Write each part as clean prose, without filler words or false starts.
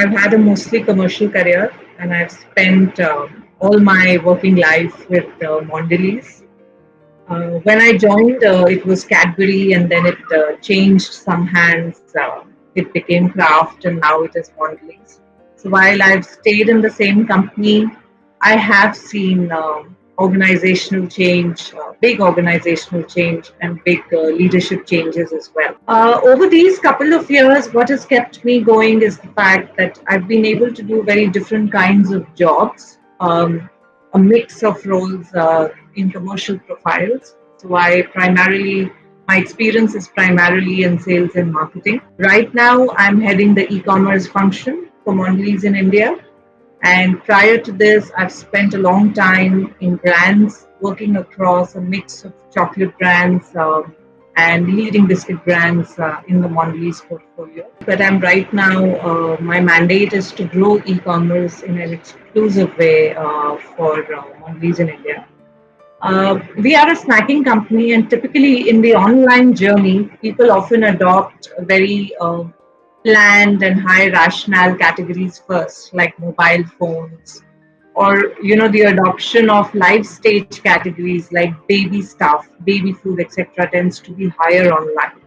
I've had a mostly commercial career, and I've spent all my working life with MONDELÄZ. When I joined, it was Cadbury, and then it changed some hands. It became Kraft, and now it is MONDELÄZ. So while I've stayed in the same company, I have seen organizational change, big organizational change, and big leadership changes as well. Over these couple of years, what has kept me going is the fact that I've been able to do very different kinds of jobs, a mix of roles in commercial profiles. So my experience is primarily in sales and marketing. Right now, I'm heading the e-commerce function for MONDELÄZ in India. And prior to this, I've spent a long time in brands, working across a mix of chocolate brands and leading biscuit brands in the MONDELÄZ portfolio. But I'm right now, my mandate is to grow e-commerce in an exclusive way for MONDELÄZ in India. We are a snacking company, and typically in the online journey, people often adopt a very planned and high rationale categories first, like mobile phones, or the adoption of life stage categories like baby stuff, baby food, etc., tends to be higher online.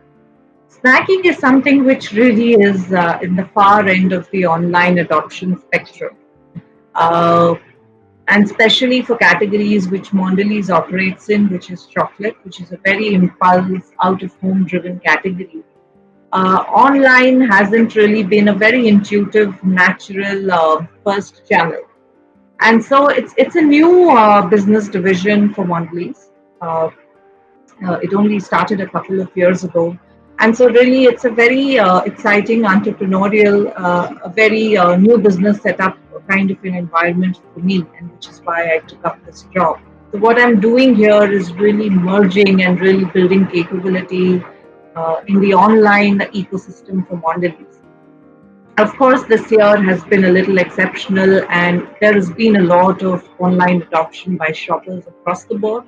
Snacking is something which really is in the far end of the online adoption spectrum. Uh, and especially for categories which MONDELÄZ operates in, which is chocolate, which is a very impulse, out-of-home driven category. Online hasn't really been a very intuitive, natural first channel. And so it's a new business division for MONDELÄZ. It only started a couple of years ago. And so really it's a very exciting entrepreneurial, a very new business setup kind of an environment for me, and which is why I took up this job. So what I'm doing here is really merging and really building capability in the online ecosystem for MONDELÄZ. Of course, this year has been a little exceptional, and there has been a lot of online adoption by shoppers across the board.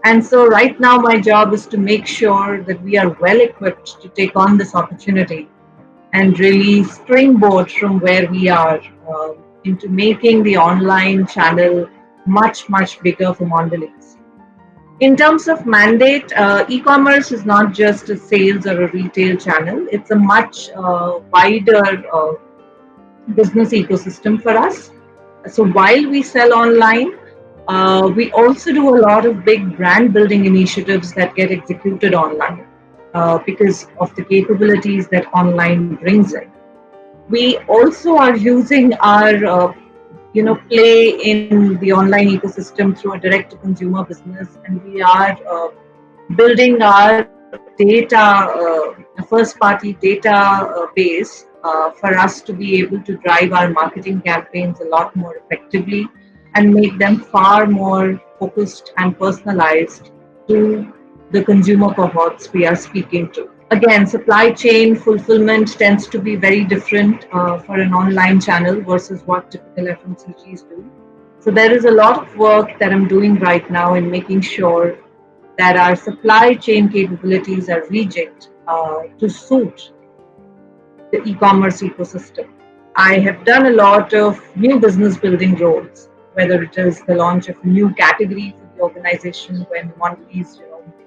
And so right now my job is to make sure that we are well equipped to take on this opportunity and really springboard from where we are into making the online channel much, much bigger for MONDELÄZ. In terms of mandate, e-commerce is not just a sales or a retail channel. It's a much wider business ecosystem for us. So while we sell online, we also do a lot of big brand building initiatives that get executed online because of the capabilities that online brings in. We also are using our play in the online ecosystem through a direct to consumer business, and we are building our data, first party data base for us to be able to drive our marketing campaigns a lot more effectively and make them far more focused and personalized to the consumer cohorts we are speaking to. Again, supply chain fulfillment tends to be very different for an online channel versus what typical FMCGs do. So there is a lot of work that I'm doing right now in making sure that our supply chain capabilities are rejigged to suit the e-commerce ecosystem. I have done a lot of new business building roles, whether it is the launch of a new category for the organization when MONDELÄZ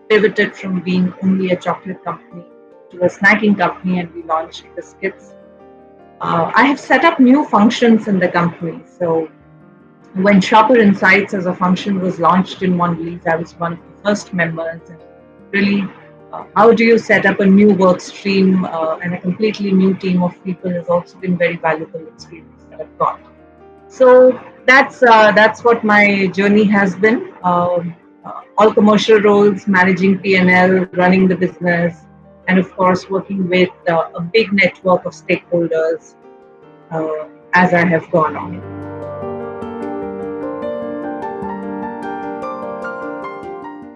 pivoted from being only a chocolate company to a snacking company, and we launched biscuits. I have set up new functions in the company. So when Shopper Insights as a function was launched in MONDELÄZ, I was one of the first members. And really, how do you set up a new work stream and a completely new team of people has also been very valuable experience that I've got. So that's what my journey has been. All commercial roles, managing P&L, running the business, and of course working with a big network of stakeholders as I have gone on.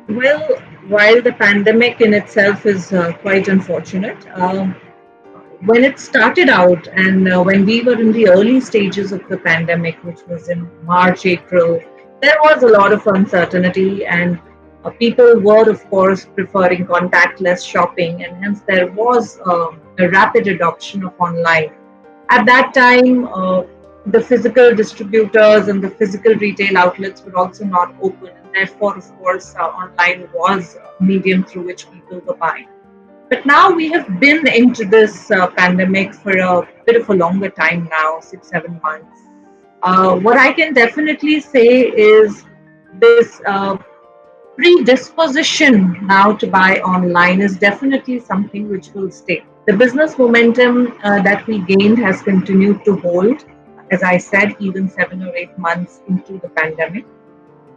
Well, while the pandemic in itself is quite unfortunate, when it started out and when we were in the early stages of the pandemic, which was in March, April, there was a lot of uncertainty, and people were, of course, preferring contactless shopping, and hence there was a rapid adoption of online At that time, the physical distributors and the physical retail outlets were also not open, and therefore, of course, online was a medium through which people were buying. But now we have been into this pandemic for a bit of a longer time now, 6, 7 months. What I can definitely say is this predisposition now to buy online is definitely something which will stay. The business momentum that we gained has continued to hold, as I said, even 7 or 8 months into the pandemic.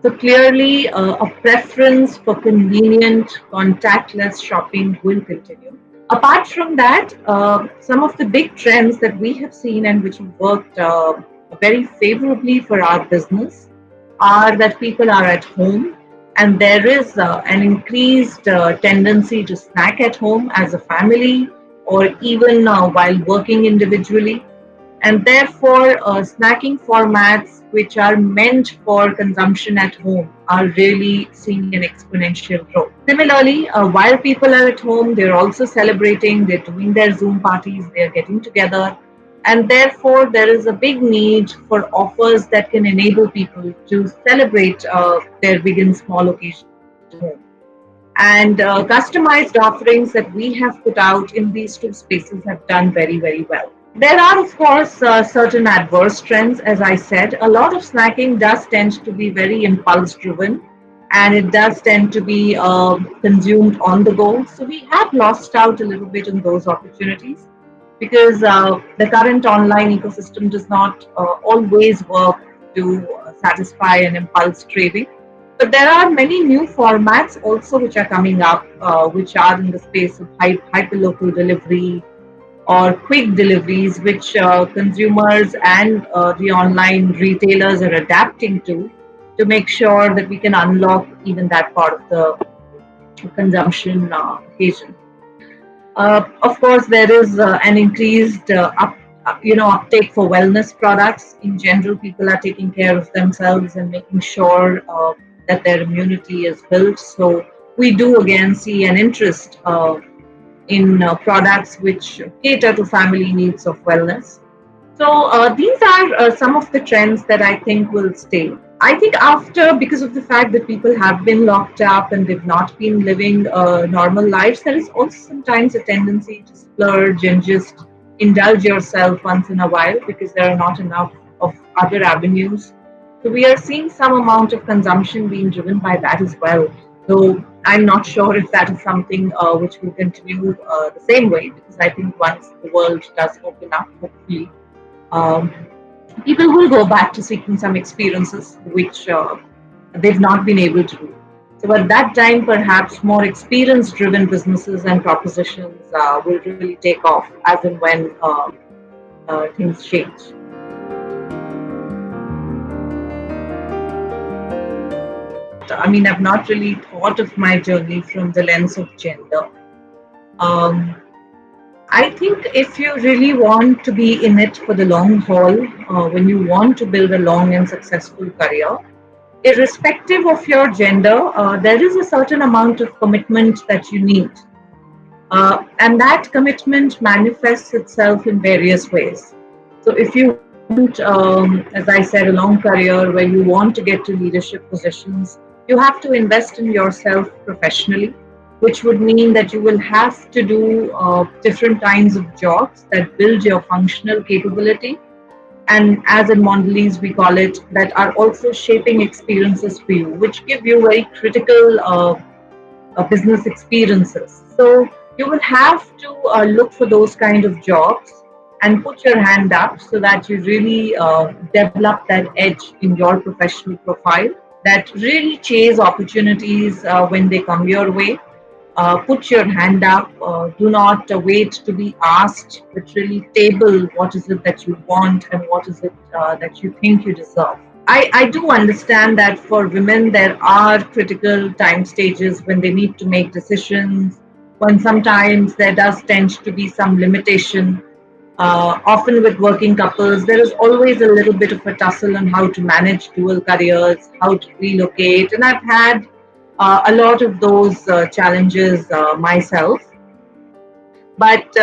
So clearly, a preference for convenient, contactless shopping will continue. Apart from that, some of the big trends that we have seen and which have worked very favorably for our business are that people are at home, and there is an increased tendency to snack at home as a family, or even while working individually, and therefore snacking formats which are meant for consumption at home are really seeing an exponential growth. Similarly, while people are at home, they're also celebrating, they're doing their Zoom parties, they're getting together, and therefore there is a big need for offers that can enable people to celebrate their big and small occasions at home. And customized offerings that we have put out in these two spaces have done very, very well. There are, of course, certain adverse trends. As I said, a lot of snacking does tend to be very impulse driven, and it does tend to be consumed on the go. So we have lost out a little bit in those opportunities because the current online ecosystem does not always work to satisfy an impulse craving. But there are many new formats also which are coming up, which are in the space of hyperlocal delivery or quick deliveries, which consumers and the online retailers are adapting to make sure that we can unlock even that part of the consumption occasion. Of course, there is an increased uptake for wellness products. In general, people are taking care of themselves and making sure that their immunity is built. So we do again see an interest in products which cater to family needs of wellness. So these are some of the trends that I think will stay. I think after, because of the fact that people have been locked up and they've not been living normal lives, there is also sometimes a tendency to splurge and just indulge yourself once in a while because there are not enough of other avenues. So we are seeing some amount of consumption being driven by that as well. So I'm not sure if that is something which will continue the same way, because I think once the world does open up, hopefully, um, people will go back to seeking some experiences which they've not been able to do. So at that time, perhaps more experience-driven businesses and propositions will really take off as and when things change. I mean, I've not really thought of my journey from the lens of gender. Um, I think if you really want to be in it for the long haul, when you want to build a long and successful career, irrespective of your gender, there is a certain amount of commitment that you need. And that commitment manifests itself in various ways. So if you want, as I said, a long career where you want to get to leadership positions, you have to invest in yourself professionally, which would mean that you will have to do different kinds of jobs that build your functional capability. And as in MONDELÄZ, we call it, that are also shaping experiences for you, which give you very critical business experiences. So you will have to look for those kind of jobs and put your hand up so that you really develop that edge in your professional profile, that really chase opportunities when they come your way. Put your hand up. Do not wait to be asked, but really table what is it that you want and what is it that you think you deserve. I do understand that for women, there are critical time stages when they need to make decisions, when sometimes there does tend to be some limitation. Often with working couples, there is always a little bit of a tussle on how to manage dual careers, how to relocate. And I've had a lot of those challenges myself. But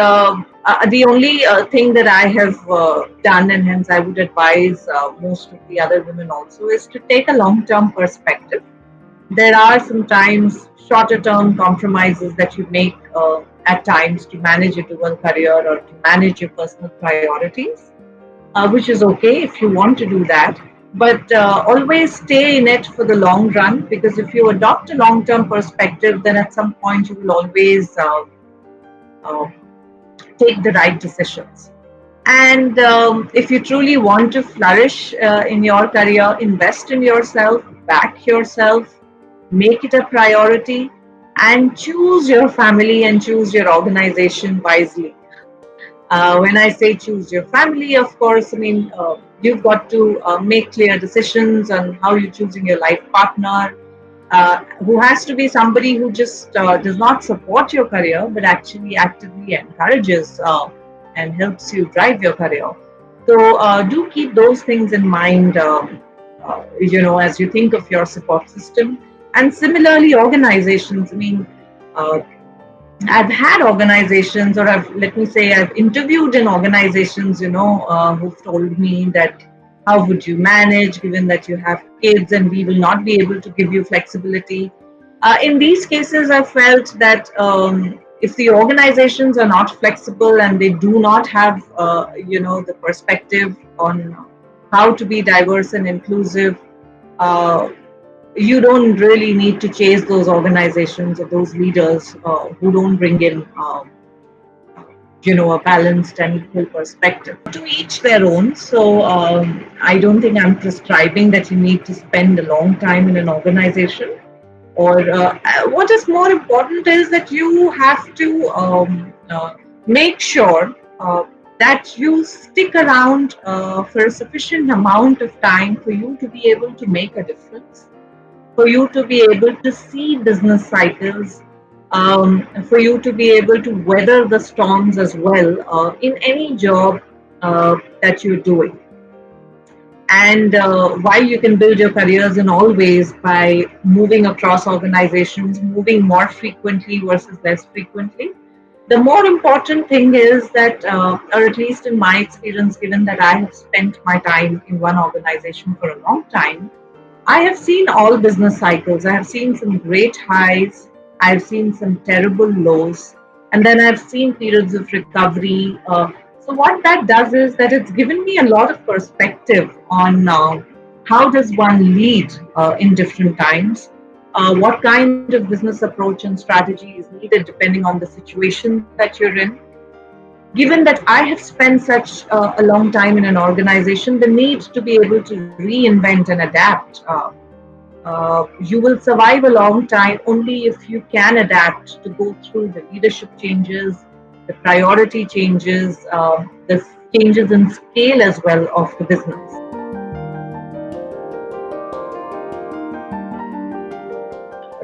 The only thing that I have done, and hence I would advise most of the other women also, is to take a long term perspective. There are sometimes shorter term compromises that you make at times to manage your dual career or to manage your personal priorities, which is okay if you want to do that. But always stay in it for the long run, because if you adopt a long term perspective, then at some point you will always uh, take the right decisions. And if you truly want to flourish in your career, invest in yourself, back yourself, make it a priority, and choose your family and choose your organization wisely. When I say choose your family, of course, I mean you've got to make clear decisions on how you're choosing your life partner, who has to be somebody who just does not support your career, but actually actively encourages and helps you drive your career. So do keep those things in mind, as you think of your support system. And similarly, organizations. I mean, uh, I've had organizations, or let me say, I've interviewed in organizations, who've told me that how would you manage given that you have kids and we will not be able to give you flexibility. In these cases, I felt that if the organizations are not flexible and they do not have, the perspective on how to be diverse and inclusive, uh, you don't really need to chase those organizations or those leaders who don't bring in a balanced and equal perspective. To each their own. So I don't think I'm prescribing that you need to spend a long time in an organization. Or what is more important is that you have to make sure that you stick around for a sufficient amount of time for you to be able to make a difference, for you to be able to see business cycles, for you to be able to weather the storms as well in any job that you're doing. And while you can build your careers in all ways by moving across organizations, moving more frequently versus less frequently, the more important thing is that, or at least in my experience, given that I have spent my time in one organization for a long time, I have seen all business cycles. I have seen some great highs. I've seen some terrible lows. And then I've seen periods of recovery. So what that does is that it's given me a lot of perspective on how does one lead in different times, what kind of business approach and strategy is needed depending on the situation that you're in. Given that I have spent such a long time in an organization, the need to be able to reinvent and adapt. You will survive a long time only if you can adapt to go through the leadership changes, the priority changes, the changes in scale as well of the business.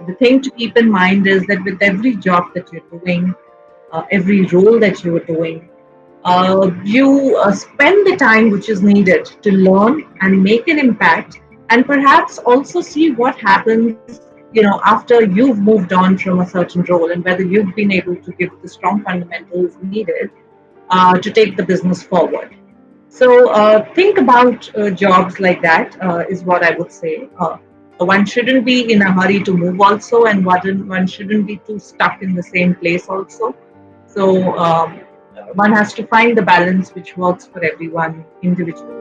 The thing to keep in mind is that with every job that you're doing, every role that you are doing, you spend the time which is needed to learn and make an impact, and perhaps also see what happens, after you've moved on from a certain role, and whether you've been able to give the strong fundamentals needed to take the business forward. So think about jobs like that, is what I would say. One shouldn't be in a hurry to move also, and one shouldn't be too stuck in the same place also. So one has to find the balance which works for everyone individually.